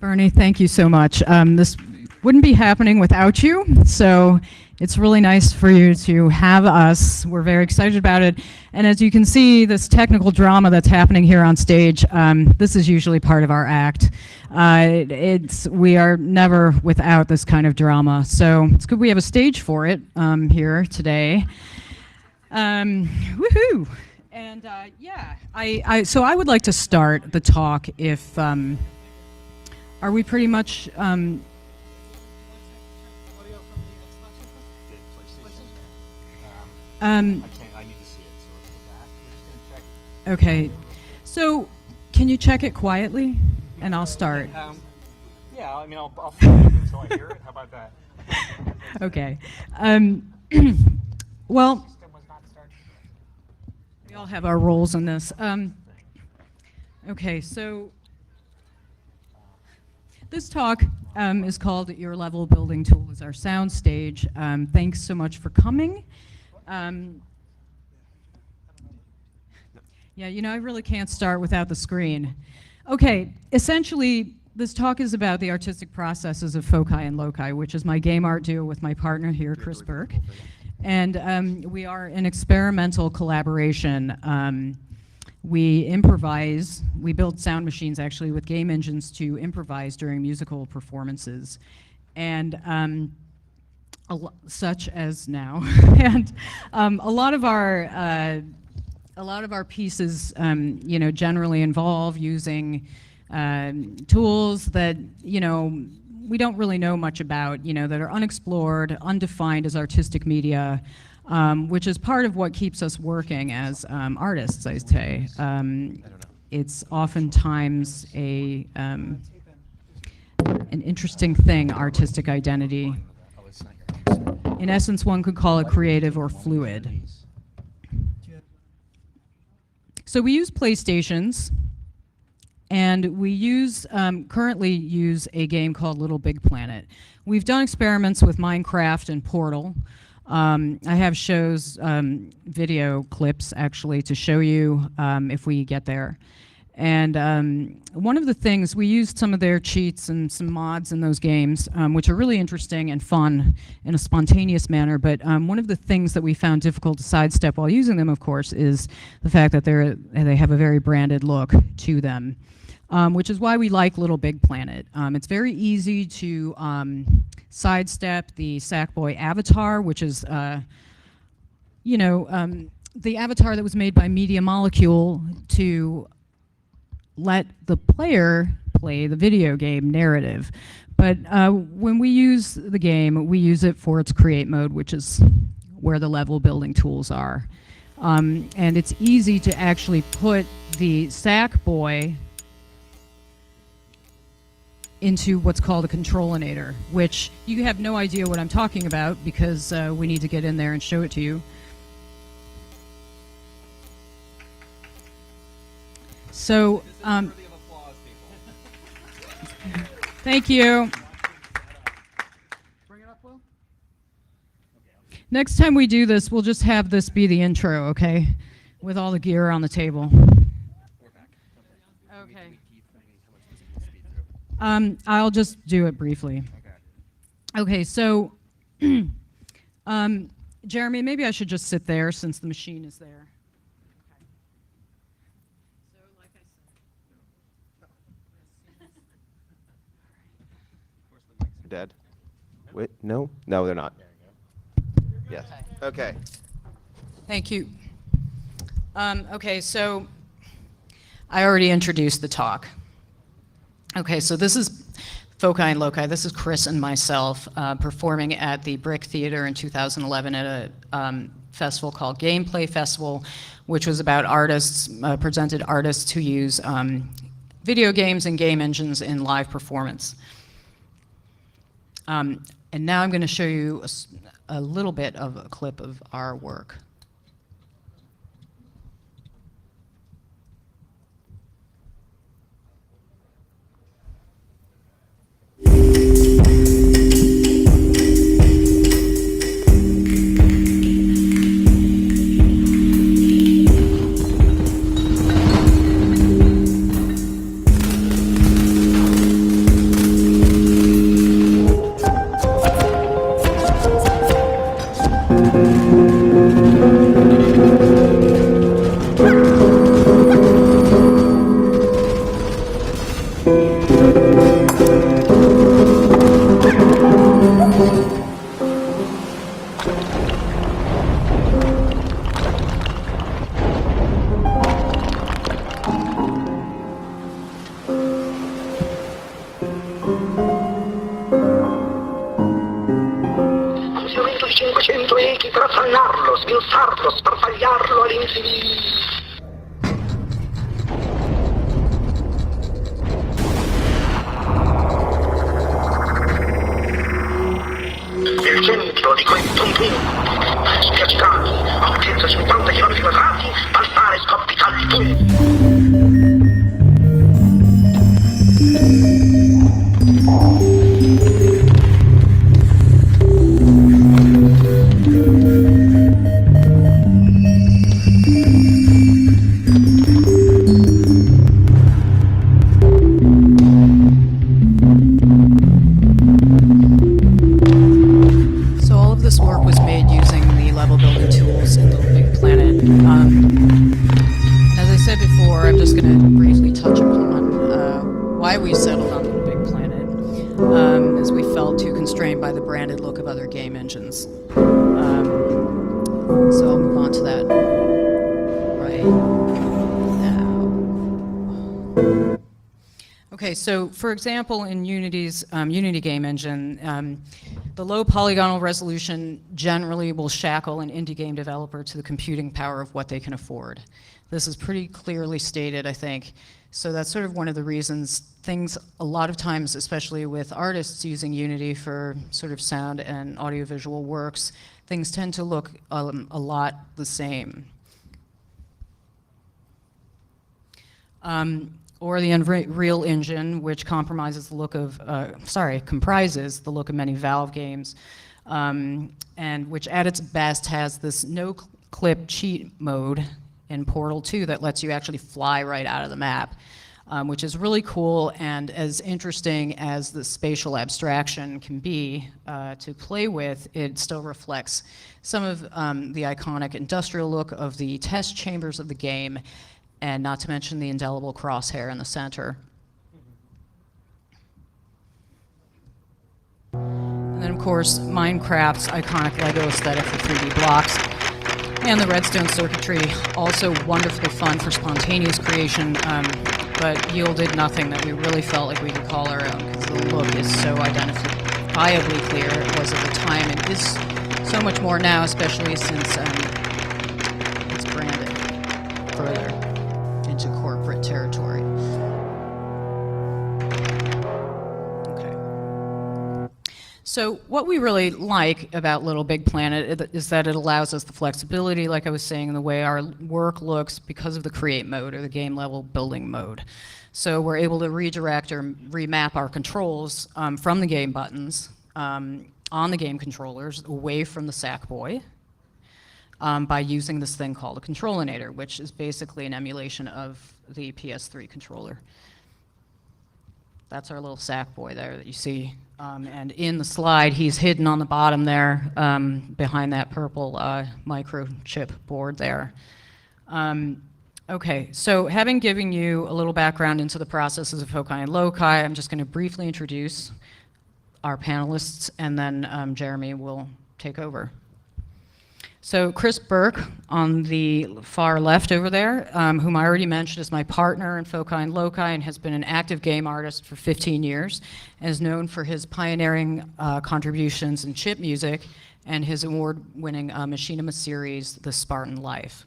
Bernie, thank you so much. This wouldn't be happening without you, so it's really nice for you to have us. We're very excited about it. And as you can see, this technical drama that's happening here on stage, this is usually part of our act. We are never without this kind of drama. So it's good we have a stage for it here today. Woohoo! And yeah, so I would like to start the talk if, are we pretty much, I need to see it, so let's go back. We're just gonna check. okay. So can you check it quietly? And I'll start. Yeah, I mean, I'll film it until I hear it. How about that? Okay. Well, we all have our roles in this. Okay, so this talk is called Your Level Building Tool is our sound stage. Thanks so much for coming. Yeah, you know, I really can't start without the screen. Okay, essentially, this talk is about the artistic processes of foci and loci, which is my game art duo with my partner here, Chris Burke. And we are an experimental collaboration. We improvise, we build sound machines actually with game engines to improvise during musical performances. And such as now. And a lot of our pieces, you know, generally involve using tools that, you know, we don't really know much about, you know, that are unexplored, undefined as artistic media, which is part of what keeps us working as artists, I'd say. It's oftentimes an interesting thing, artistic identity. In essence, one could call it creative or fluid. So we use PlayStations, and we currently use a game called Little Big Planet. We've done experiments with Minecraft and Portal. I have video clips actually to show you if we get there. And one of the things, we used some of their cheats and some mods in those games, which are really interesting and fun in a spontaneous manner, but one of the things that we found difficult to sidestep while using them, of course, is the fact that they have a very branded look to them, which is why we like Little Big Planet. It's very easy to sidestep the Sackboy avatar, which is, you know, the avatar that was made by Media Molecule to let the player play the video game narrative. But when we use the game, we use it for its create mode, which is where the level building tools are. And it's easy to actually put the Sackboy into what's called a controlinator, which you have no idea what I'm talking about because we need to get in there and show it to you. So, thank you. Bring it up, Will. Next time we do this, we'll just have this be the intro, okay? With all the gear on the table. Okay. I'll just do it briefly. Okay, so, Jeremy, maybe I should just sit there since the machine is there. Dead? Wait, no? No, they're not. Yes. Okay. Thank you. Okay, so I already introduced the talk. Okay, so this is Foci and Loci. This is Chris and myself performing at the Brick Theater in 2011 at a festival called Gameplay Festival, which was about artists, presented artists who use video games and game engines in live performance. And now I'm going to show you a little bit of a clip of our work. Funzionamento di 500 echi per affannarlo, sminzarlo, sparpagliarlo all'infinito. Nel centro di quei punti, spiaccicati, altezza 50 km², balzare scoppi caldi. So all of this work was made using the level building tools in Little Big Planet. As I said before, I'm just going to briefly touch upon why we settled on Little Big Planet, as we felt too constrained by the branded look of other game engines. So I'll move on to that right now. Okay, so for example, in Unity's Unity game engine, the low polygonal resolution generally will shackle an indie game developer to the computing power of what they can afford. This is pretty clearly stated, I think. So that's sort of one of the reasons things, a lot of times, especially with artists using Unity for sort of sound and audiovisual works, things tend to look a lot the same. Or the Unreal Engine, which comprises the look of many Valve games, and which at its best has this no-clip cheat mode in Portal 2 that lets you actually fly right out of the map, which is really cool, and as interesting as the spatial abstraction can be to play with, it still reflects some of the iconic industrial look of the test chambers of the game, and not to mention the indelible crosshair in the center. And then, of course, Minecraft's iconic Lego aesthetic for 3D blocks, and the redstone circuitry, also wonderfully fun for spontaneous creation, but yielded nothing that we really felt like we could call our own, because the look is so identifiably clear. It was at the time, and is so much more now, especially since it's branded further into corporate territory. Okay. So what we really like about Little Big Planet is that it allows us the flexibility, like I was saying, in the way our work looks because of the create mode or the game level building mode. So we're able to redirect or remap our controls from the game buttons on the game controllers away from the Sackboy. By using this thing called a Controlinator, which is basically an emulation of the PS3 controller. That's our little Sackboy there that you see. And in the slide, he's hidden on the bottom there behind that purple microchip board there. Okay, so having given you a little background into the processes of Foci and Loci, I'm just going to briefly introduce our panelists, and then Jeremy will take over. So Chris Burke on the far left over there, whom I already mentioned, is my partner in Foci and Loci and has been an active game artist for 15 years and is known for his pioneering contributions in chip music and his award-winning machinima series, The Spartan Life.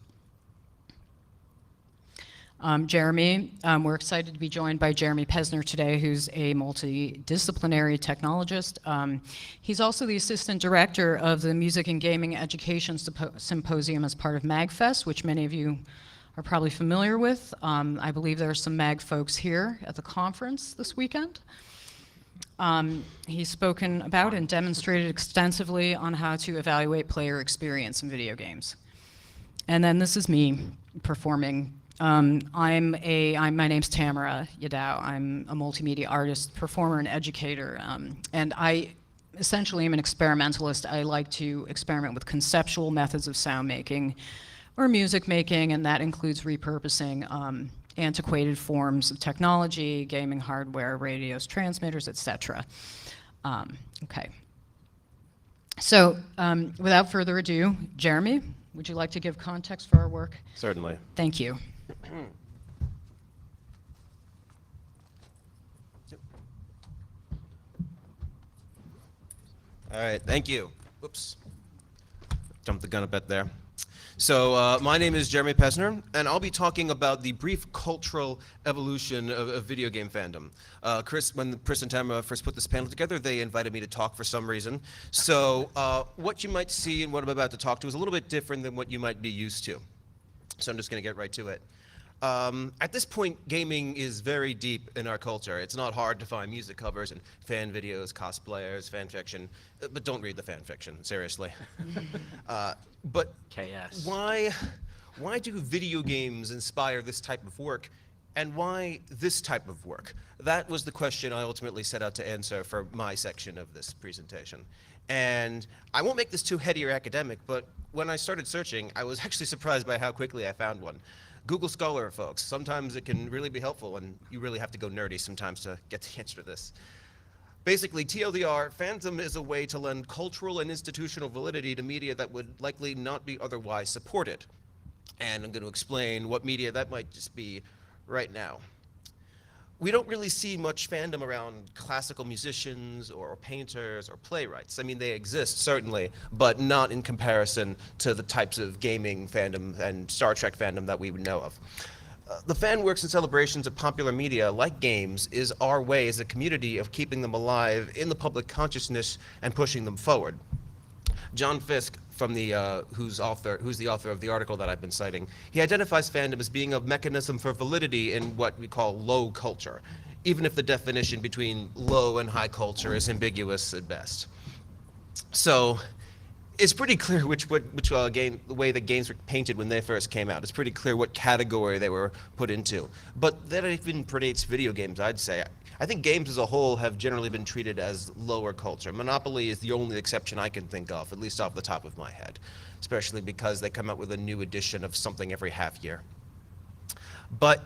Jeremy, we're excited to be joined by Jeremy Pesner today, who's a multidisciplinary technologist. He's also the assistant director of the Music and Gaming Education Symposium as part of MagFest, which many of you are probably familiar with. I believe there are some MAG folks here at the conference this weekend. He's spoken about and demonstrated extensively on how to evaluate player experience in video games. And then this is me performing. My name's Tamara Yadao. I'm a multimedia artist, performer, and educator. And I essentially am an experimentalist. I like to experiment with conceptual methods of sound making or music making, and that includes repurposing antiquated forms of technology, gaming hardware, radios, transmitters, etc. Okay. So without further ado, Jeremy, would you like to give context for our work? Certainly. Thank you. All right, thank you. Whoops. Jumped the gun a bit there. So my name is Jeremy Pesner, and I'll be talking about the brief cultural evolution of video game fandom. When Chris and Tamara first put this panel together, they invited me to talk for some reason. So what you might see and what I'm about to talk to is a little bit different than what you might be used to. So I'm just going to get right to it. At this point, gaming is very deep in our culture. It's not hard to find music covers and fan videos, cosplayers, fan fiction, but don't read the fan fiction, seriously. But KS. why do video games inspire this type of work, and why this type of work? That was the question I ultimately set out to answer for my section of this presentation. And I won't make this too heady or academic, but when I started searching, I was actually surprised by how quickly I found one. Google Scholar, folks. Sometimes it can really be helpful, and you really have to go nerdy sometimes to get the answer to this. Basically, TLDR, fandom is a way to lend cultural and institutional validity to media that would likely not be otherwise supported. And I'm going to explain what media that might just be right now. We don't really see much fandom around classical musicians or painters or playwrights. I mean, they exist, certainly, but not in comparison to the types of gaming fandom and Star Trek fandom that we would know of. The fan works and celebrations of popular media, like games, is our way as a community of keeping them alive in the public consciousness and pushing them forward. John Fisk, from the who's the author of the article that I've been citing, he identifies fandom as being a mechanism for validity in what we call low culture, even if the definition between low and high culture is ambiguous at best. So it's pretty clear the way the games were painted when they first came out. It's pretty clear what category they were put into. But that even predates video games, I'd say. I think games as a whole have generally been treated as lower culture. Monopoly is the only exception I can think of, at least off the top of my head, especially because they come out with a new edition of something every half year. But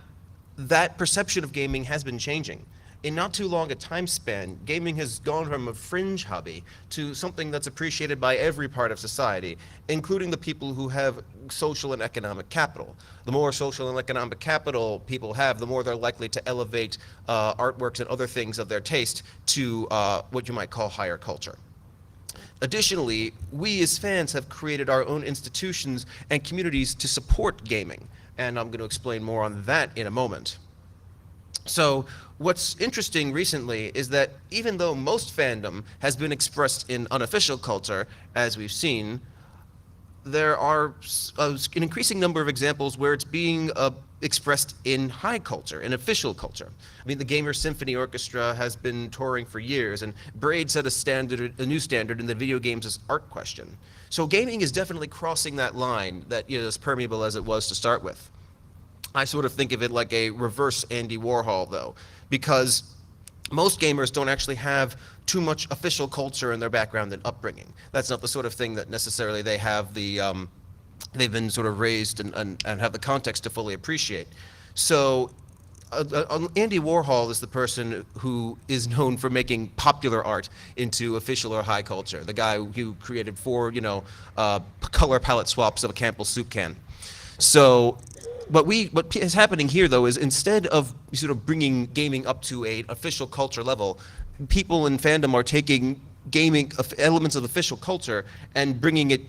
that perception of gaming has been changing. In not too long a time span, gaming has gone from a fringe hobby to something that's appreciated by every part of society, including the people who have social and economic capital. The more social and economic capital people have, the more they're likely to elevate artworks and other things of their taste to what you might call higher culture. Additionally, we as fans have created our own institutions and communities to support gaming, and I'm going to explain more on that in a moment. So what's interesting recently is that even though most fandom has been expressed in unofficial culture, as we've seen, there are an increasing number of examples where it's being expressed in high culture, in official culture. I mean, the Gamer Symphony Orchestra has been touring for years, and Braid set a new standard in the video games as art question. So gaming is definitely crossing that line that is permeable as it was to start with. I sort of think of it like a reverse Andy Warhol, though, because most gamers don't actually have too much official culture in their background and upbringing. That's not the sort of thing that necessarily they have they've been sort of raised and have the context to fully appreciate. So Andy Warhol is the person who is known for making popular art into official or high culture. The guy who created 4, color palette swaps of a Campbell's soup can. So what is happening here, though, is instead of sort of bringing gaming up to an official culture level, people in fandom are taking gaming elements of official culture and bringing it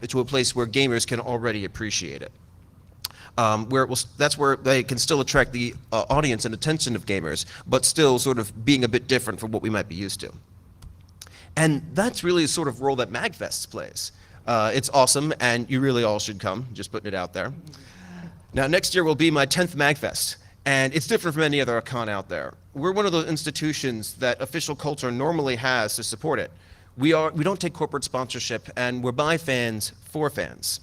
to a place where gamers can already appreciate it. That's where they can still attract the audience and attention of gamers, but still sort of being a bit different from what we might be used to. And that's really a sort of role that MagFest plays. It's awesome, and you really all should come, just putting it out there. Now, next year will be my 10th MagFest, and it's different from any other con out there. We're one of those institutions that official culture normally has to support it. We don't take corporate sponsorship, and we're by fans for fans.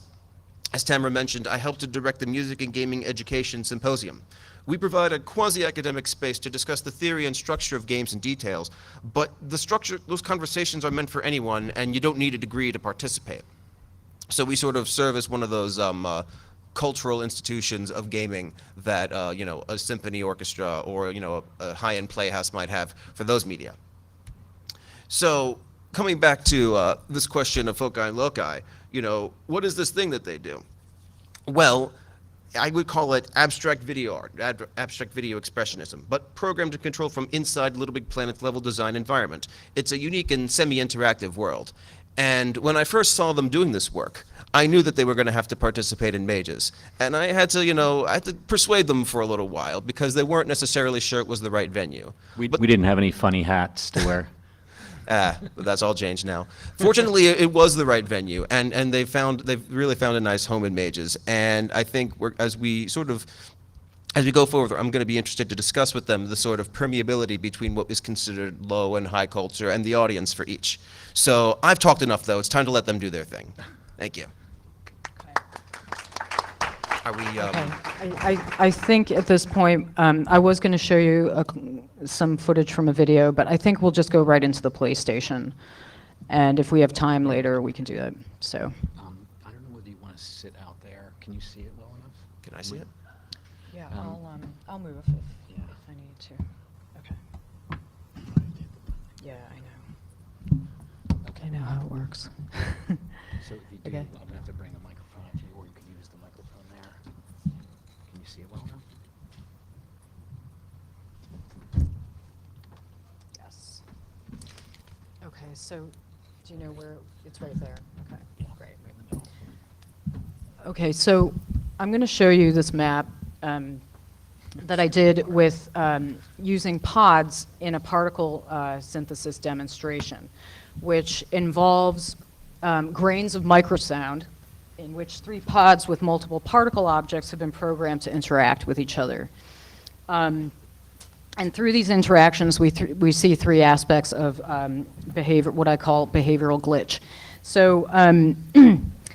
As Tamara mentioned, I helped to direct the Music and Gaming Education Symposium. We provide a quasi-academic space to discuss the theory and structure of games in details, but those conversations are meant for anyone, and you don't need a degree to participate. So we sort of serve as one of those cultural institutions of gaming that a symphony orchestra or a high-end playhouse might have for those media. So coming back to this question of foci and loci, what is this thing that they do? Well, I would call it abstract video art, abstract video expressionism, but programmed to control from inside Little Big Planet level design environment. It's a unique and semi-interactive world. And when I first saw them doing this work, I knew that they were going to have to participate in Mages. And I had to persuade them for a little while because they weren't necessarily sure it was the right venue. We didn't have any funny hats to wear. But that's all changed now. Fortunately, it was the right venue, and they've really found a nice home in Mages. And I think as we go forward, I'm going to be interested to discuss with them the sort of permeability between what is considered low and high culture and the audience for each. So I've talked enough, though. It's time to let them do their thing. Thank you. Are we? I think at this point, I was going to show you some footage from a video, but I think we'll just go right into the PlayStation. And if we have time later, we can do that. So. I don't know whether you want to sit out there. Can you see it well enough? Can I see it? Yeah, I'll move if I need to. Okay. Yeah, I know. Okay. I know how it works. So if you do, Okay. I'm going to have to bring a microphone up to you, or you can use the microphone there. Can you see it well enough? Yes. Okay, so do you know where it's right there? Okay, great. Right in the middle. Okay, so I'm going to show you this map that I did with using pods in a particle synthesis demonstration, which involves grains of microsound in which 3 pods with multiple particle objects have been programmed to interact with each other. And through these interactions, we see 3 aspects of behavior, what I call behavioral glitch. So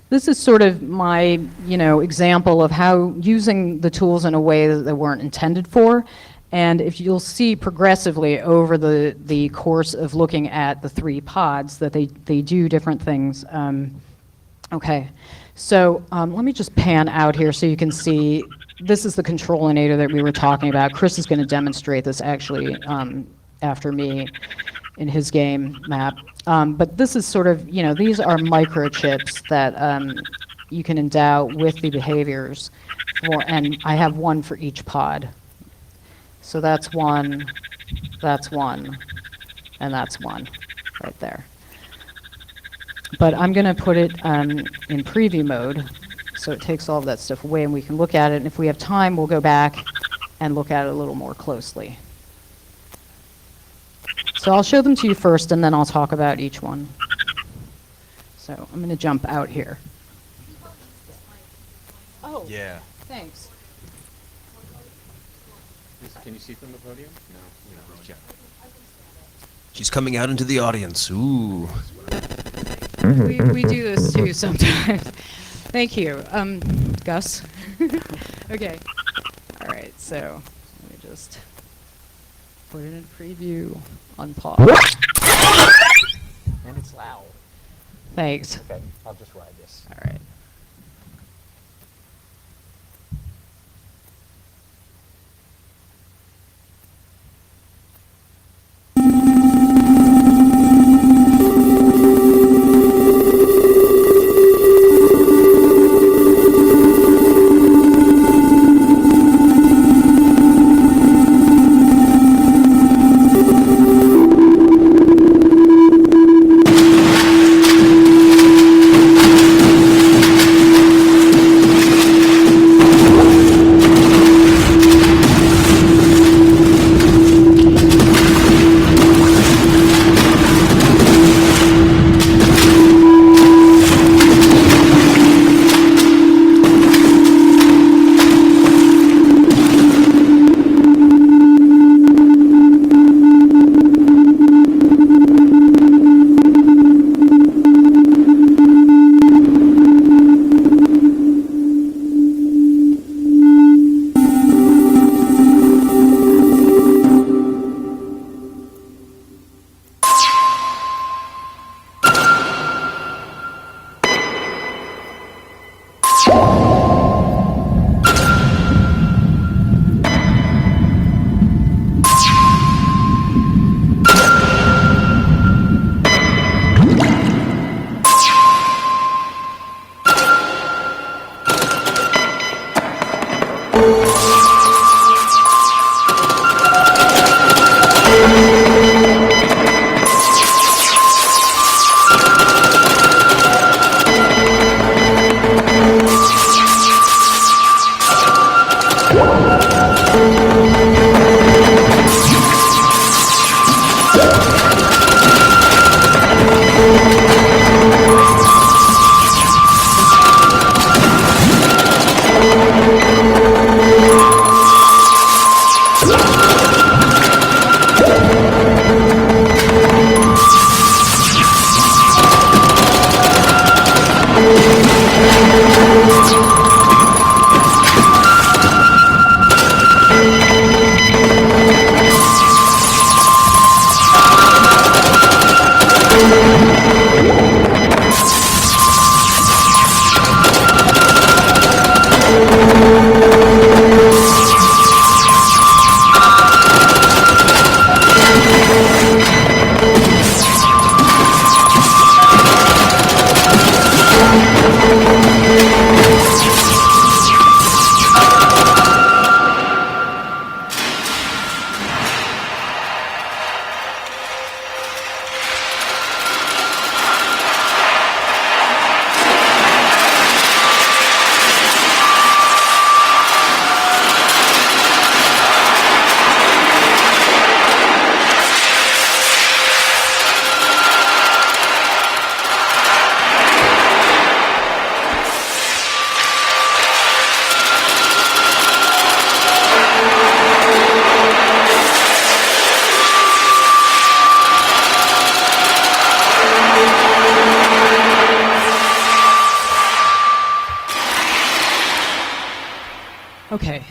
this is sort of my, example of how using the tools in a way that they weren't intended for. And if you'll see progressively over the course of looking at the 3 pods that they do different things. Okay, so let me just pan out here so you can see. This is the controlinator that we were talking about. Chris is going to demonstrate this actually after me in his game map. But this is sort of, these are microchips that you can endow with the behaviors. And I have one for each pod. So that's one, and that's one right there. But I'm going to put it in preview mode, so it takes all of that stuff away and we can look at it. And if we have time, we'll go back and look at it a little more closely. So I'll show them to you first, and then I'll talk about each one. So I'm going to jump out here. Oh, Yeah. thanks. Can you see from the podium? No. She's coming out into the audience. Ooh. We do this too sometimes. Thank you. Gus? Okay. All right, so let me just put it in preview, unpause. And it's loud. Thanks. Okay, I'll just ride this. All right. Okay,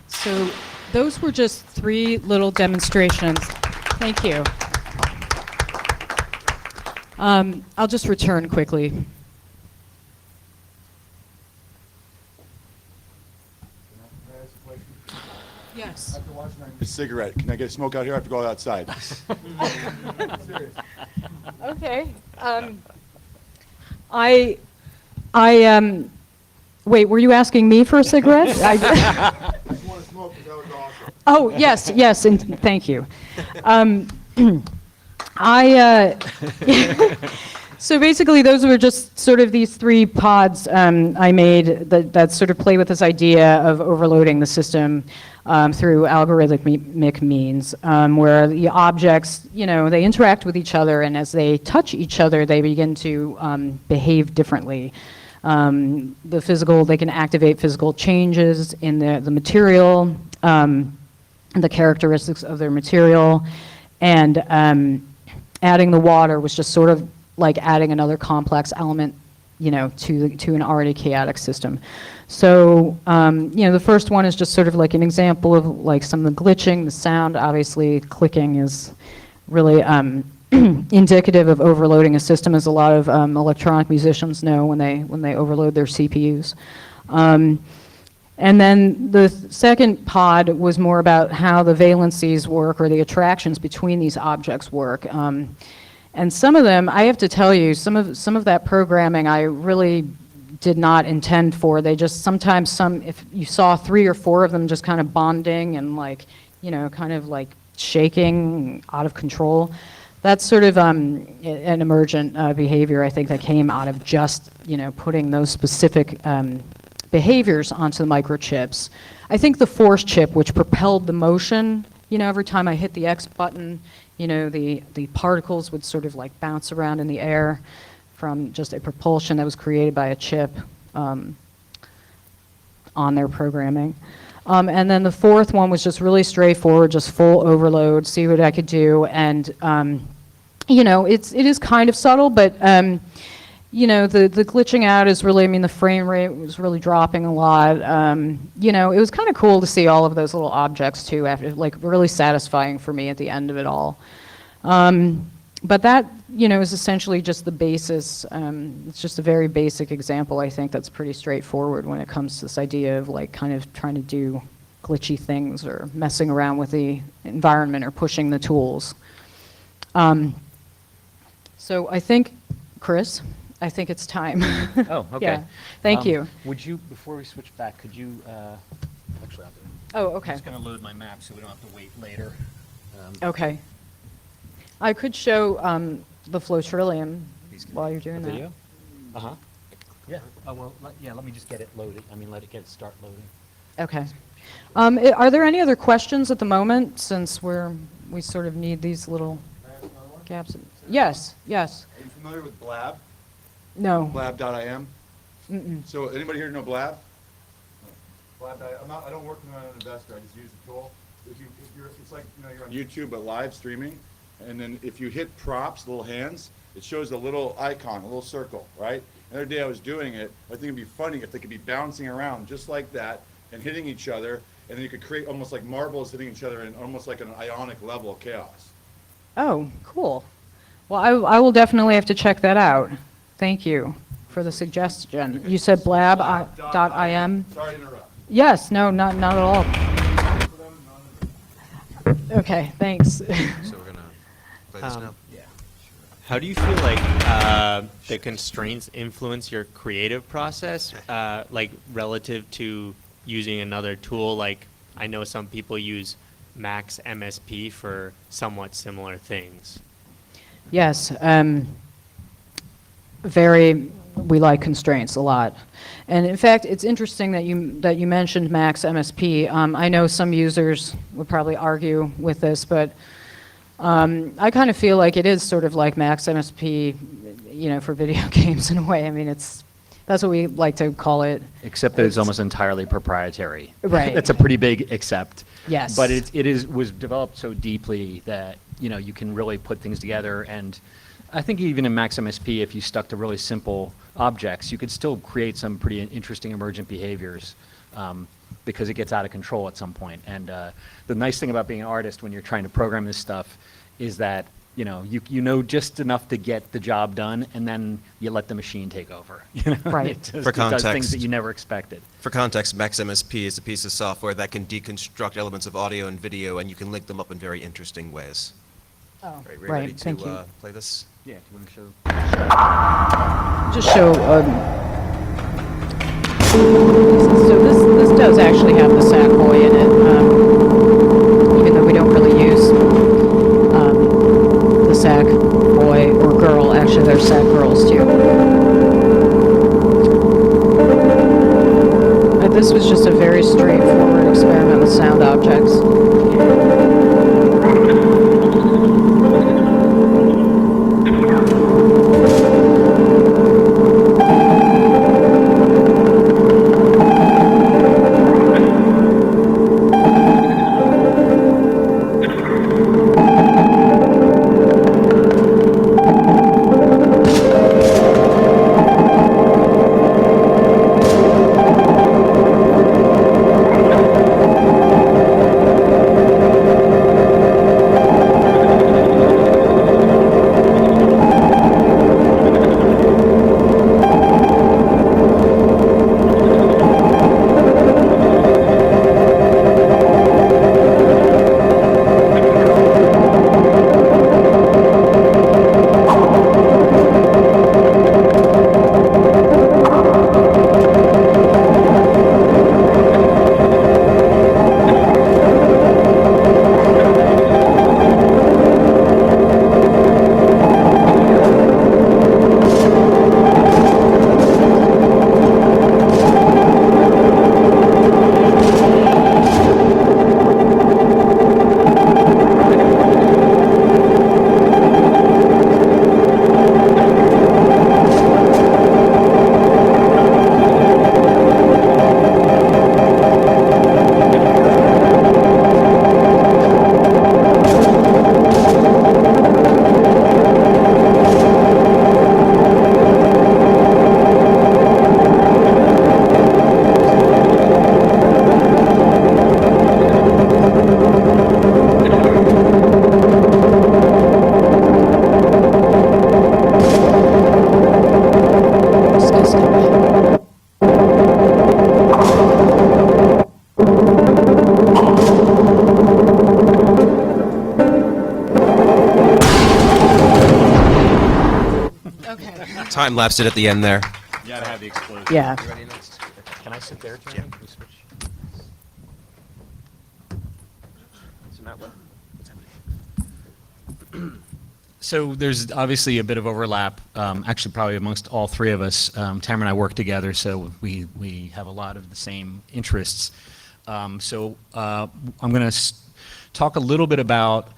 so those were just 3 little demonstrations. Thank you. I'll just return quickly. Yes. After watching a cigarette, can I get a smoke out here? I have to go outside. Okay. Wait, were you asking me for a cigarette? I just want to smoke because that was awesome. Oh, yes, and thank you. So basically, those were just sort of these 3 pods I made that sort of play with this idea of overloading the system through algorithmic means, where the objects, they interact with each other, and as they touch each other, they begin to behave differently. They can activate physical changes in the material, the characteristics of their material, and adding the water was just sort of like adding another complex element, to an already chaotic system. So, the first one is just sort of like an example of like some of the glitching, the sound. Obviously, clicking is really indicative of overloading a system, as a lot of electronic musicians know when they overload their CPUs. And then the second pod was more about how the valencies work, or the attractions between these objects work. And some of them, I have to tell you, some of that programming I really did not intend for. They just sometimes if you saw 3 or 4 of them just kind of bonding and kind of like shaking out of control. That's sort of an emergent behavior, I think, that came out of just, putting those specific behaviors onto the microchips. I think the force chip, which propelled the motion, every time I hit the X button, the particles would sort of like bounce around in the air from just a propulsion that was created by a chip on their programming. And then the fourth one was just really straightforward, just full overload, see what I could do. And, it is kind of subtle, but, the glitching out is really, the frame rate was really dropping a lot. It was kind of cool to see all of those little objects too, after, like, really satisfying for me at the end of it all. But that, is essentially just the basis. It's just a very basic example, I think, that's pretty straightforward when it comes to this idea of like kind of trying to do glitchy things or messing around with the environment or pushing the tools. So I think, Chris, I think it's time. Oh, okay. Yeah, thank you. Would you, before we switch back, could you, actually, I'll do it. Oh, okay. I'm just going to load my map so we don't have to wait later. Okay. I could show the Flotrillium while you're doing The video? that. Uh-huh. Yeah. Oh, well, let me just get it loaded. Let it start loading. Okay. Are there any other questions at the moment, since we sort of need these little... Can I ask gaps. Yes, yes. Are you familiar with Blab? No. Blab.im? Mm-mm. So anybody here know Blab? I don't work with an investor. I just use the tool. It's like you're on YouTube but live streaming, and then if you hit props, little hands, it shows a little icon, a little circle, right? The other day I was doing it. I think it'd be funny if they could be bouncing around just like that and hitting each other, and then you could create almost like marbles hitting each other in almost like an ionic level of chaos. Oh, cool. Well, I will definitely have to check that out. Thank you for the suggestion. You said blab.im? Sorry to interrupt. Yes, no, not at all. Okay, thanks. So we're gonna play this now. How do you feel like the constraints influence your creative process, like relative to using another tool? Like, I know some people use Max MSP for somewhat similar things. Yes, we like constraints a lot. And in fact, it's interesting that you mentioned Max MSP. I know some users would probably argue with this, but I kind of feel like it is sort of like Max MSP, for video games in a way. I mean, that's what we like to call it. Except that it's almost entirely proprietary. Right. That's a pretty big except. Yes. But was developed so deeply that, you can really put things together. And I think even in Max MSP, if you stuck to really simple objects, you could still create some pretty interesting emergent behaviors because it gets out of control at some point. And the nice thing about being an artist when you're trying to program this stuff is that you know just enough to get the job done, and then you let the machine take over. Right. For It does things context. that you never expected. For context, Max MSP is a piece of software that can deconstruct elements of audio and video, and you can link them up in very interesting ways. Oh, We're right, ready to thank you. play this? Yeah, do you want to show? Just show, so this does actually have the sack boy in it, even though we don't really use the sack boy or girl. Actually, there's sack girls too. This was just a very straightforward experiment with sound objects. Time lapsed it at the end there. You gotta have the explosion. Yeah. You ready next? Can I sit there, John? Yeah. Can we switch? So Matt, what? So there's obviously a bit of overlap, actually probably amongst all three of us. Tamara and I work together, so we have a lot of the same interests. I'm going to talk a little bit about,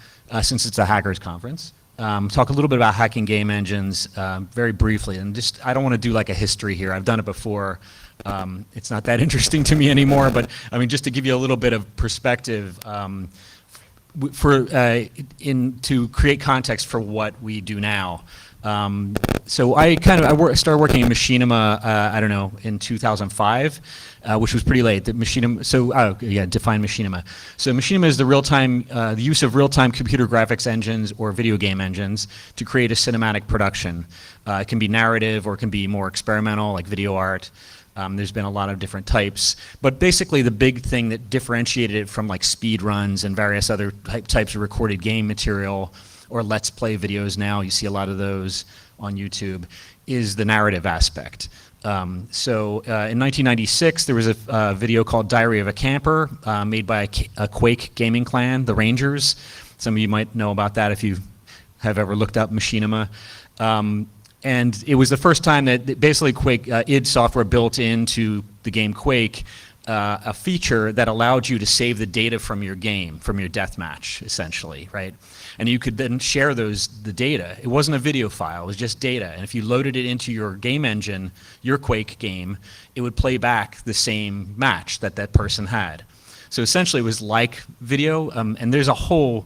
since it's a hackers conference, talk a little bit about hacking game engines very briefly. And just, I don't want to do like a history here. I've done it before. It's not that interesting to me anymore, but I mean, just to give you a little bit of perspective, to create context for what we do now. So I started working in Machinima, I don't know, in 2005, which was pretty late. Define Machinima. So Machinima is the use of real-time computer graphics engines or video game engines to create a cinematic production. It can be narrative or it can be more experimental, like video art. There's been a lot of different types, but basically the big thing that differentiated it from like speed runs and various other types of recorded game material or let's play videos now, you see a lot of those on YouTube, is the narrative aspect. In 1996, there was a video called Diary of a Camper made by a Quake gaming clan, the Rangers. Some of you might know about that if you have ever looked up Machinima. And it was the first time that basically Quake, id Software built into the game Quake a feature that allowed you to save the data from your game, from your deathmatch, essentially, right? And you could then share the data. It wasn't a video file, it was just data. And if you loaded it into your game engine, your Quake game, it would play back the same match that that person had. So essentially it was like video, and there's a whole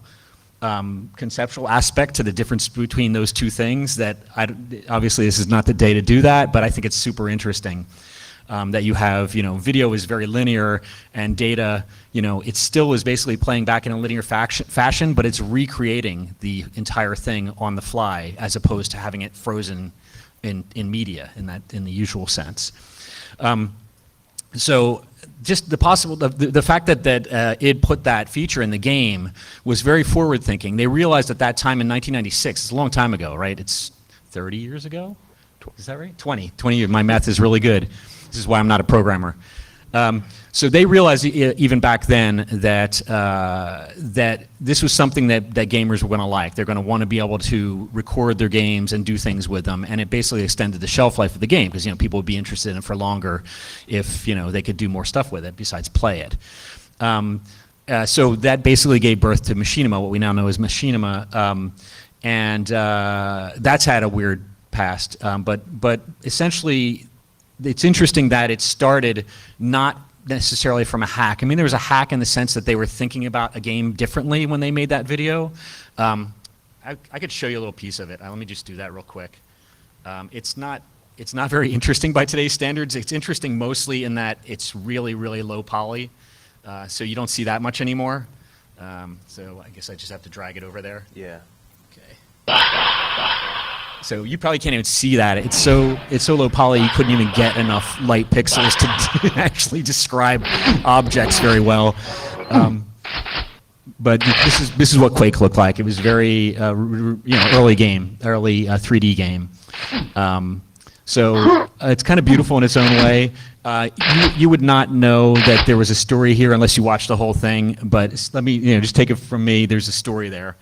conceptual aspect to the difference between those two things that obviously this is not the day to do that, but I think it's super interesting that you have, video is very linear and data, it still is basically playing back in a linear fashion, but it's recreating the entire thing on the fly as opposed to having it frozen in media in the usual sense. So just the fact that id put that feature in the game was very forward thinking. They realized at that time in 1996, it's a long time ago, right? It's 30 years ago? Is that right? 20 years. My math is really good. This is why I'm not a programmer. So they realized even back then that this was something that gamers were going to like. They're going to want to be able to record their games and do things with them, and it basically extended the shelf life of the game because people would be interested in it for longer if they could do more stuff with it besides play it. So that basically gave birth to Machinima, what we now know as Machinima, and that's had a weird past. But essentially, it's interesting that it started not necessarily from a hack. I mean, there was a hack in the sense that they were thinking about a game differently when they made that video. I could show you a little piece of it. Let me just do that real quick. It's not very interesting by today's standards. It's interesting mostly in that it's really, really low poly, so you don't see that much anymore. So I guess I just have to drag it over there. Yeah. Okay. So you probably can't even see that. It's so low poly you couldn't even get enough light pixels to actually describe objects very well. But this is what Quake looked like. It was very early 3D game. So it's kind of beautiful in its own way. You would not know that there was a story here unless you watched the whole thing. But let me just take it from me. There's a story there.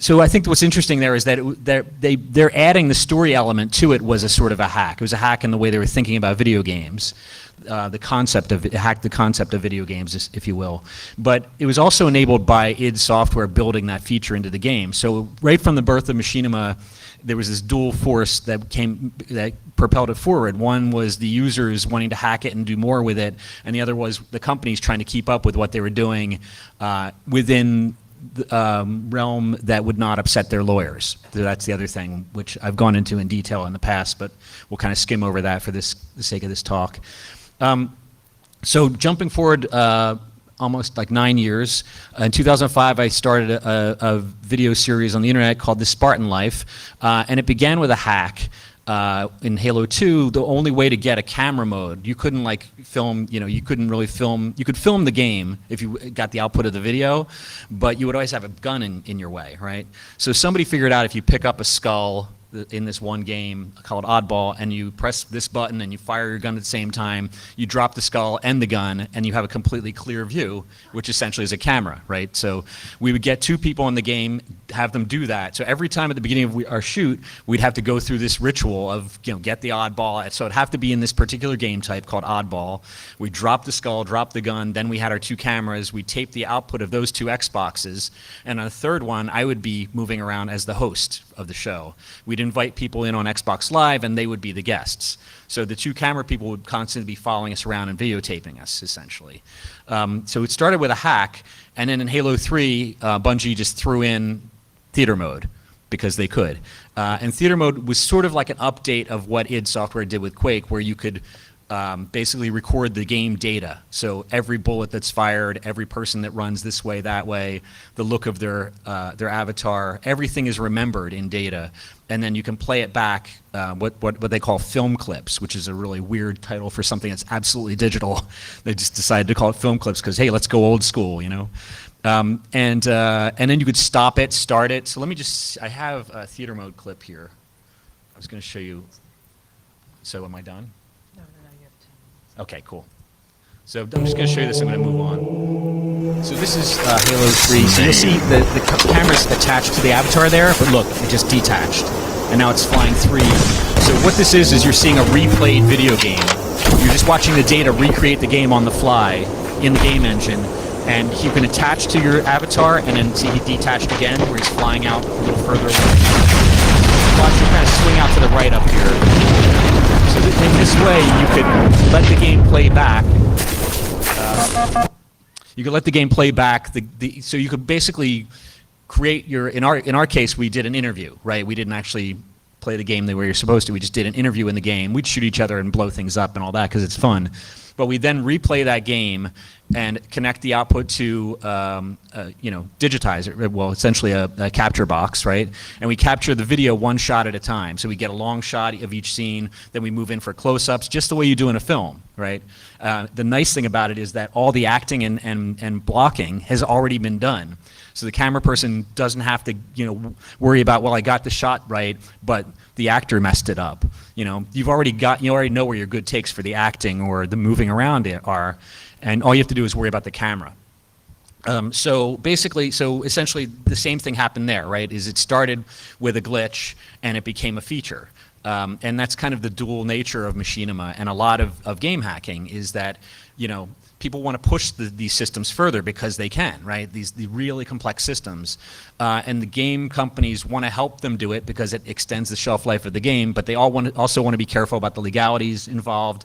So I think what's interesting there is that they're adding the story element to it was a sort of a hack. It was a hack in the way they were thinking about video games, the concept of video games, if you will. But it was also enabled by id Software building that feature into the game. So right from the birth of Machinima, there was this dual force that propelled it forward. One was the users wanting to hack it and do more with it, and the other was the companies trying to keep up with what they were doing within realm that would not upset their lawyers. So that's the other thing, which I've gone into in detail in the past, but we'll kind of skim over that for the sake of this talk. So jumping forward almost like 9 years, in 2005 I started a video series on the internet called The Spartan Life, and it began with a hack. In Halo 2, the only way to get a camera mode, you couldn't film, you couldn't really film, you could film the game if you got the output of the video, but you would always have a gun in your way, right? So somebody figured out if you pick up a skull in this one game called Oddball, and you press this button and you fire your gun at the same time, you drop the skull and the gun, and you have a completely clear view, which essentially is a camera, right? So we would get 2 people in the game, have them do that. So every time at the beginning of our shoot, we'd have to go through this ritual of, get the oddball. So it'd have to be in this particular game type called Oddball. We drop the skull, drop the gun, then we had our 2 cameras. We taped the output of those 2 Xboxes, and on the third one, I would be moving around as the host of the show. We'd invite people in on Xbox Live, and they would be the guests. So the 2 camera people would constantly be following us around and videotaping us, essentially. So it started with a hack, and then in Halo 3, Bungie just threw in theater mode because they could. And theater mode was sort of like an update of what id Software did with Quake, where you could basically record the game data. So every bullet that's fired, every person that runs this way, that way, the look of their avatar, everything is remembered in data. And then you can play it back, what they call film clips, which is a really weird title for something that's absolutely digital. They just decided to call it film clips because, hey, let's go old school, and then you could stop it, start it. So let me I have a theater mode clip here. I was going to show you. So am I done? Okay, cool. So I'm just going to show you this. I'm going to move on. So this is Halo 3. So you'll see the camera's attached to the avatar there, but look, it just detached. And now it's flying 3. So what this is you're seeing a replayed video game. You're just watching the data recreate the game on the fly in the game engine. And you can attach to your avatar and then see he detached again, where he's flying out a little further away. Watch him kind of swing out to the right up here. So in this way, you could let the game play back. You could let the game play back. So you could basically create your. In our case, we did an interview, right? We didn't actually play the game the way you're supposed to. We just did an interview in the game. We'd shoot each other and blow things up and all that because it's fun. But we then replay that game and connect the output to, digitizer, well, essentially a capture box, right? And we capture the video 1 shot at a time. So we get a long shot of each scene, then we move in for close-ups, just the way you do in a film, right? The nice thing about it is that all the acting and blocking has already been done. So the camera person doesn't have to, worry about, well, I got the shot right, but the actor messed it up. You already know where your good takes for the acting or the moving around are, and all you have to do is worry about the camera. So essentially the same thing happened there, right? Is it started with a glitch and it became a feature. And that's kind of the dual nature of machinima and a lot of game hacking is that, people want to push these systems further because they can, right? The really complex systems. And the game companies want to help them do it because it extends the shelf life of the game, but they also want to be careful about the legalities involved.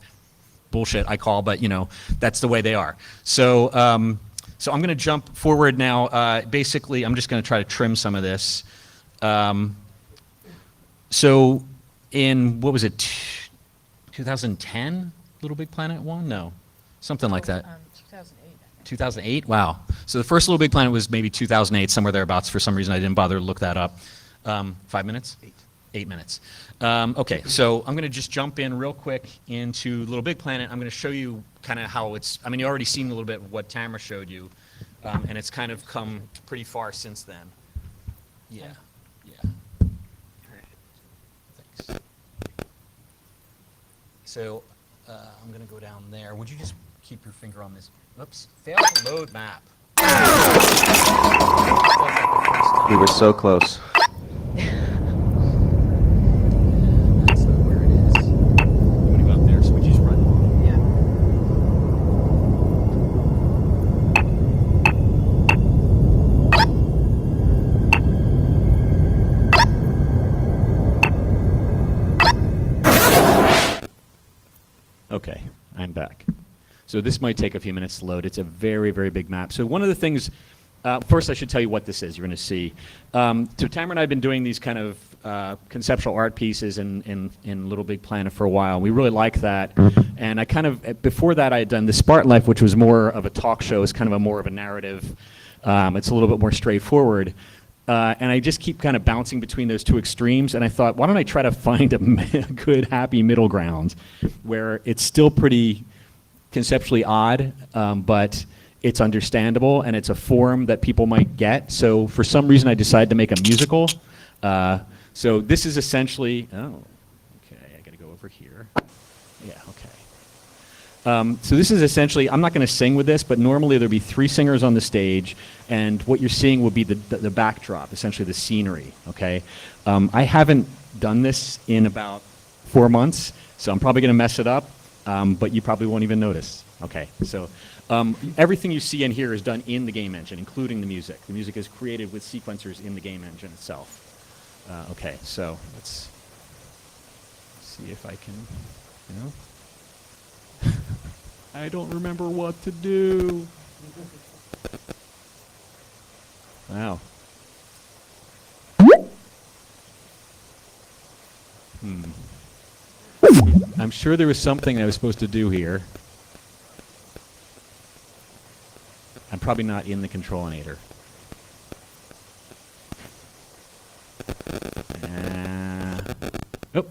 Bullshit, I call, but that's the way they are. So I'm going to jump forward now. Basically, I'm just going to try to trim some of this. So in, what was it, 2010? Little Big Planet 1? No. Something like that. 2008. 2008? Wow. So the first Little Big Planet was maybe 2008, somewhere thereabouts. For some reason, I didn't bother to look that up. 5 minutes? 8 minutes. Okay, so I'm going to just jump in real quick into Little Big Planet. I'm going to show you kind of how it's, you already seen a little bit of what Tamara showed you, and it's kind of come pretty far since then. Yeah, yeah. Thanks. So I'm going to go down there. Would you just keep your finger on this? Oops, failed to load map. We were so close. That's not where it is. I'm going to go up there, so we just run. Okay, I'm back. So this might take a few minutes to load. It's a very, very big map. So one of the things, first I should tell you what this is. You're going to see. So Tamara and I have been doing these kind of conceptual art pieces in Little Big Planet for a while. We really like that. And I kind of, before that I had done the Spartan Life, which was more of a talk show. It's kind of more of a narrative. It's a little bit more straightforward. And I just keep kind of bouncing between those two extremes. And I thought, why don't I try to find a good, happy middle ground where it's still pretty conceptually odd, but it's understandable and it's a form that people might get. So for some reason I decided to make a musical. So this is essentially, oh, okay, I got to go over here. Yeah, okay. So this is essentially, I'm not going to sing with this, but normally there'll be 3 singers on the stage, and what you're seeing will be the backdrop, essentially the scenery, okay? I haven't done this in about 4 months, so I'm probably going to mess it up, but you probably won't even notice. Okay, so everything you see in here is done in the game engine, including the music. The music is created with sequencers in the game engine itself. Okay, so let's see if I can, you know. I don't remember what to do. Wow. I'm sure there was something I was supposed to do here. I'm probably not in the controlinator. Oh.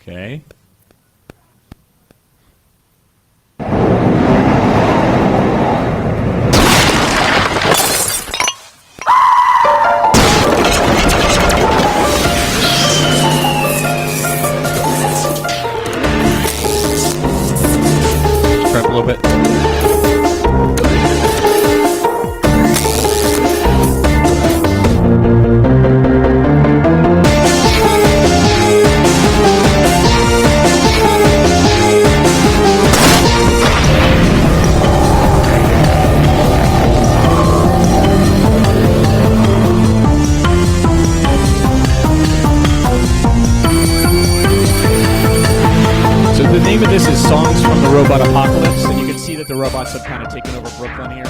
Okay. Prep a little bit. So the name of this is Songs from the Robot Apocalypse, and you can see that the robots have kind of taken over Brooklyn here.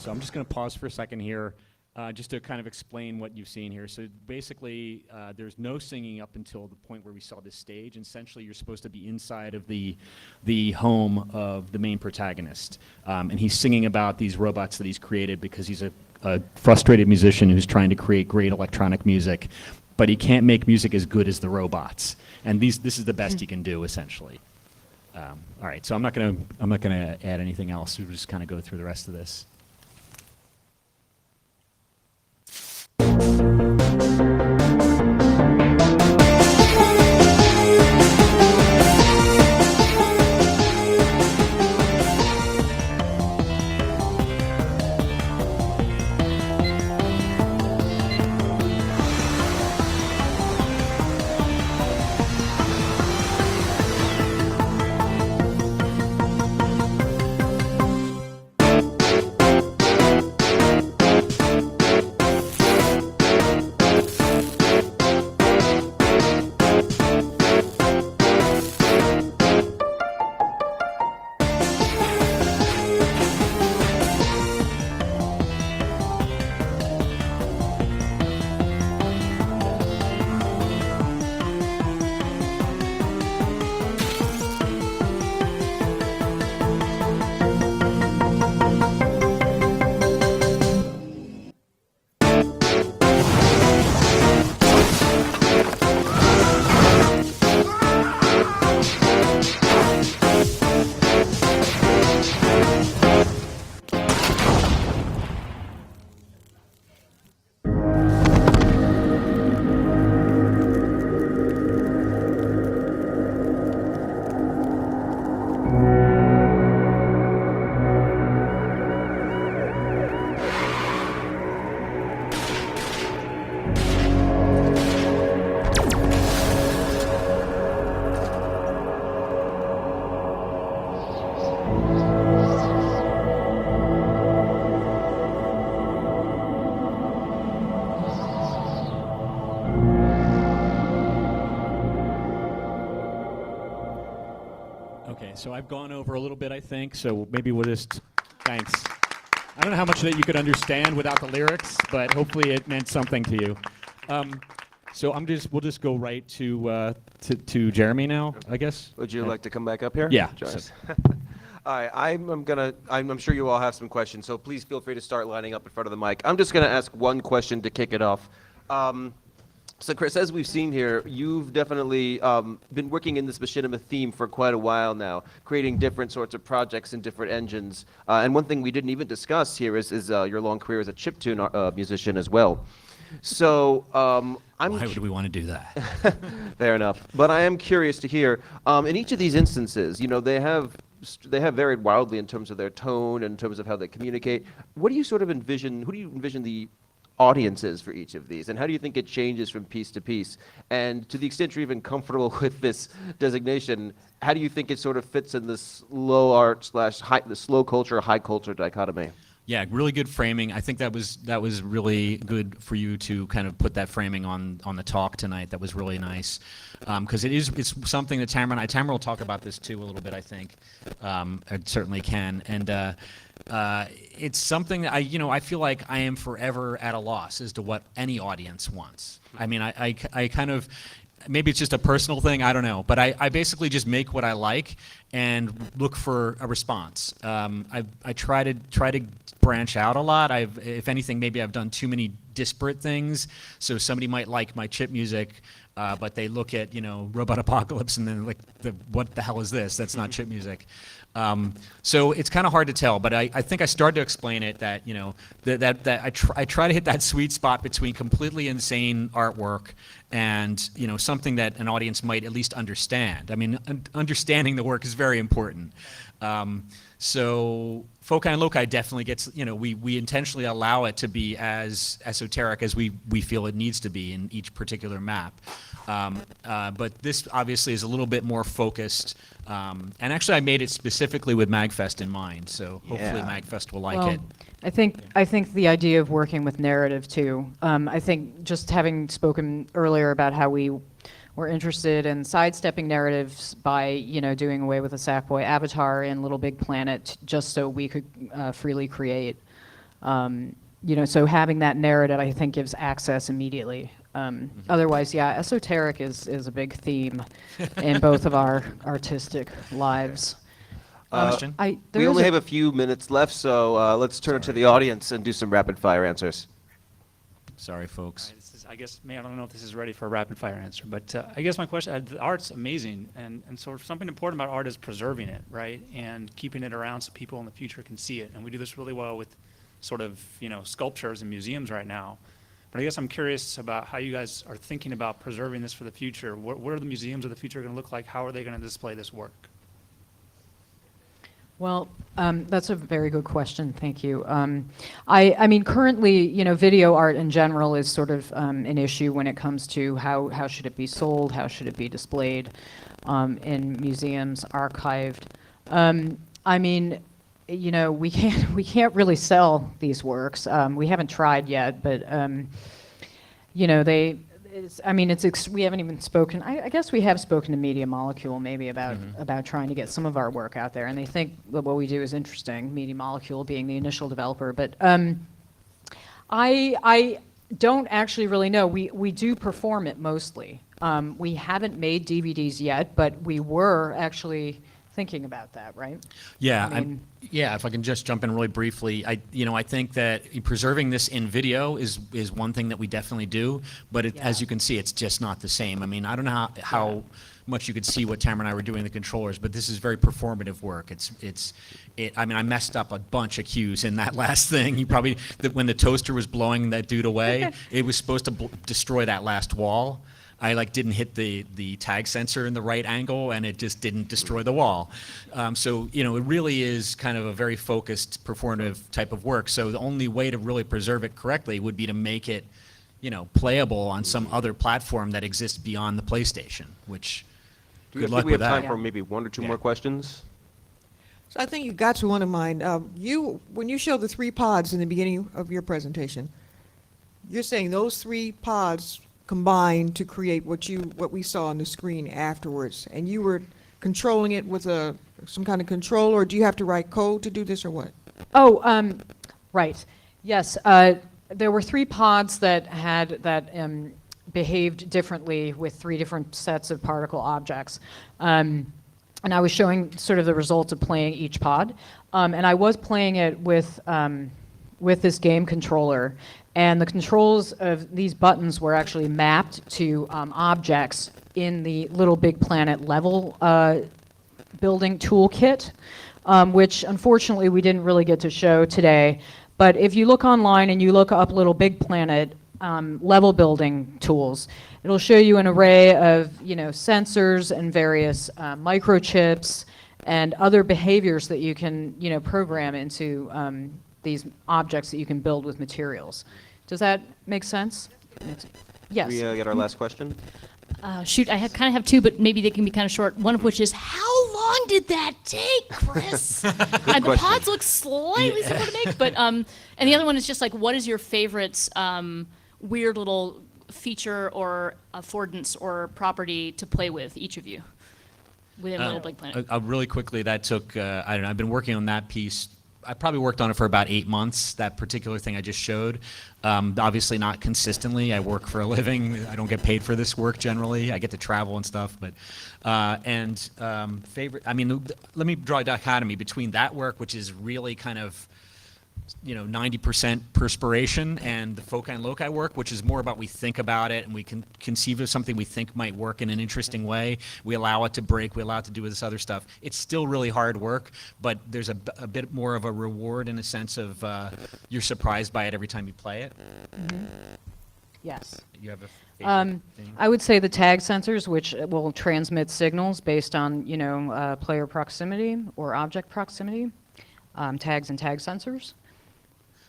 So I'm just going to pause for a second here just to kind of explain what you've seen here. So basically, there's no singing up until the point where we saw this stage. And essentially, you're supposed to be inside of the home of the main protagonist. And he's singing about these robots that he's created because he's a frustrated musician who's trying to create great electronic music, but he can't make music as good as the robots. And this is the best he can do, essentially. All right, so I'm not gonna add anything else. We'll just kind of go through the rest of this. Okay, so I've gone over a little bit, I think, so maybe we'll just, thanks. I don't know how much that you could understand without the lyrics, but hopefully it meant something to you. So we'll just go right to Jeremy now, I guess. Would you like to come back up here? Yeah. Joyce? All right, I'm sure you all have some questions, so please feel free to start lining up in front of the mic. I'm just gonna ask one question to kick it off. So Chris, as we've seen here, you've definitely been working in this machinima theme for quite a while now, creating different sorts of projects and different engines. And one thing we didn't even discuss here is your long career as a chiptune musician as well. So Why would we want to do that? fair enough. But I am curious to hear, in each of these instances, they have varied wildly in terms of their tone, in terms of how they communicate. What do you sort of envision, who do you envision the audiences for each of these, and how do you think it changes from piece to piece? And to the extent you're even comfortable with this designation, how do you think it sort of fits in this low art / the slow culture, high culture dichotomy? Yeah, really good framing. I think that was really good for you to kind of put that framing on the talk tonight. That was really nice, because it's something that Tamara will talk about this too a little bit. I think it certainly can, and it's something that I feel like I am forever at a loss as to what any audience wants. I mean, I kind of. Maybe it's just a personal thing, I don't know. But I basically just make what I like and look for a response. I try to branch out a lot. If anything, maybe I've done too many disparate things. So somebody might like my chip music, but they look at Robot Apocalypse and then like, what the hell is this? That's not chip music. So it's kind of hard to tell, but I think I started to explain it that that I try to hit that sweet spot between completely insane artwork and something that an audience might at least understand. I mean, understanding the work is very important. So Foci and Loci definitely gets, we intentionally allow it to be as esoteric as we feel it needs to be in each particular map. But this obviously is a little bit more focused. And actually I made it specifically with MagFest in mind, so hopefully MagFest will like it. I think the idea of working with narrative too. I think just having spoken earlier about how we were interested in sidestepping narratives by doing away with the Sackboy avatar in Little Big Planet just so we could freely create. So having that narrative I think gives access immediately. Otherwise, esoteric is a big theme in both of our artistic lives. Question? We only have a few minutes left, so let's turn it to the audience and do some rapid fire answers. Sorry, folks. I guess, I don't know if this is ready for a rapid fire answer, but I guess my question, the art's amazing, and so something important about art is preserving it, right? And keeping it around so people in the future can see it. And we do this really well with sort of, sculptures in museums right now. But I guess I'm curious about how you guys are thinking about preserving this for the future. What are the museums of the future going to look like? How are they going to display this work? Well, that's a very good question. Thank you. I mean, currently, video art in general is sort of an issue when it comes to how should it be sold, how should it be displayed in museums, archived. I mean, we can't really sell these works. We haven't tried yet, but we haven't even spoken. I guess we have spoken to Media Molecule maybe about trying to get some of our work out there, and they think that what we do is interesting. Media Molecule being the initial developer, but I don't actually really know. We do perform it mostly. We haven't made DVDs yet, but we were actually thinking about that, right? Yeah, if I can just jump in really briefly, I think that preserving this in video is one thing that we definitely do, but as you can see, it's just not the same. I mean, I don't know how much you could see what Tamara and I were doing the controllers, but this is very performative work. I mean, I messed up a bunch of cues in that last thing. When the toaster was blowing that dude away, it was supposed to destroy that last wall. I didn't hit the tag sensor in the right angle, and it just didn't destroy the wall. So it really is kind of a very focused performative type of work. So the only way to really preserve it correctly would be to make it, playable on some other platform that exists beyond the PlayStation. Which, good luck with that. We have time for maybe one or two more questions. So I think you got to one of mine. When you showed the 3 pods in the beginning of your presentation, you're saying those 3 pods combined to create what we saw on the screen afterwards, and you were controlling it with a some kind of control, or do you have to write code to do this, or what? Oh, right. Yes, there were 3 pods that behaved differently with 3 different sets of particle objects. And I was showing sort of the results of playing each pod. And I was playing it with this game controller. And the controls of these buttons were actually mapped to objects in the Little Big Planet level building toolkit, which unfortunately we didn't really get to show today. But if you look online and you look up Little Big Planet level building tools, it'll show you an array of sensors and various microchips and other behaviors that you can program into these objects that you can build with materials. Does that make sense? Yes. We get our last question. Shoot, I kind of have 2, but maybe they can be kind of short. One of which is, how long did that take, Chris? The pods look slightly simple to make, but and the other one is just like, what is your favorite weird little feature or affordance or property to play with, each of you, within Little Big Planet? Really quickly, that took, I don't know, I've been working on that piece. I probably worked on it for about 8 months, that particular thing I just showed. Obviously not consistently. I work for a living. I don't get paid for this work generally. I get to travel and stuff. But favorite, I mean, let me draw a dichotomy between that work, which is really kind of 90% perspiration, and the foci and loci work, which is more about we think about it and we can conceive of something we think might work in an interesting way. We allow it to break. We allow it to do this other stuff. It's still really hard work, but there's a bit more of a reward in a sense of you're surprised by it every time you play it. Mm-hmm. Yes. You have a favorite thing? I would say the tag sensors, which will transmit signals based on player proximity or object proximity, tags and tag sensors.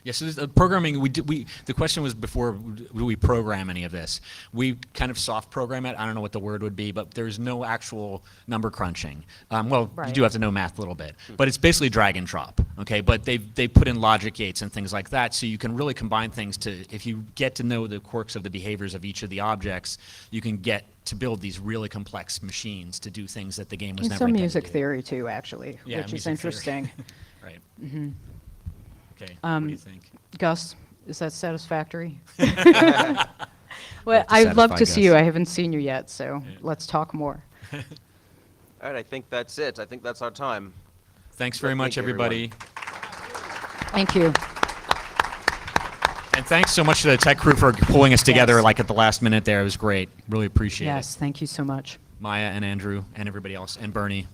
Yeah, so programming, the question was before, do we program any of this? We kind of soft program it. I don't know what the word would be, but there's no actual number crunching. You do have to know math a little bit, but it's basically drag and drop, okay? But they put in logic gates and things like that, so you can really combine things if you get to know the quirks of the behaviors of each of the objects, you can get to build these really complex machines to do things that the game was And never some intended music to do. theory too, actually, Yeah, which is music theory. interesting. Right. Mm-hmm. Okay, what do you think? Gus, is that satisfactory? Well, I'd love to see you. I haven't seen you yet, so let's talk more. All right, I think that's it. I think that's our time. Thanks very much, Thank you, everybody. Thank you. And thanks so much to the tech crew for pulling us together Yes. like at the last minute there. It was great. Really appreciate Yes, thank you so much. it. Maya and Andrew and everybody else and Bernie.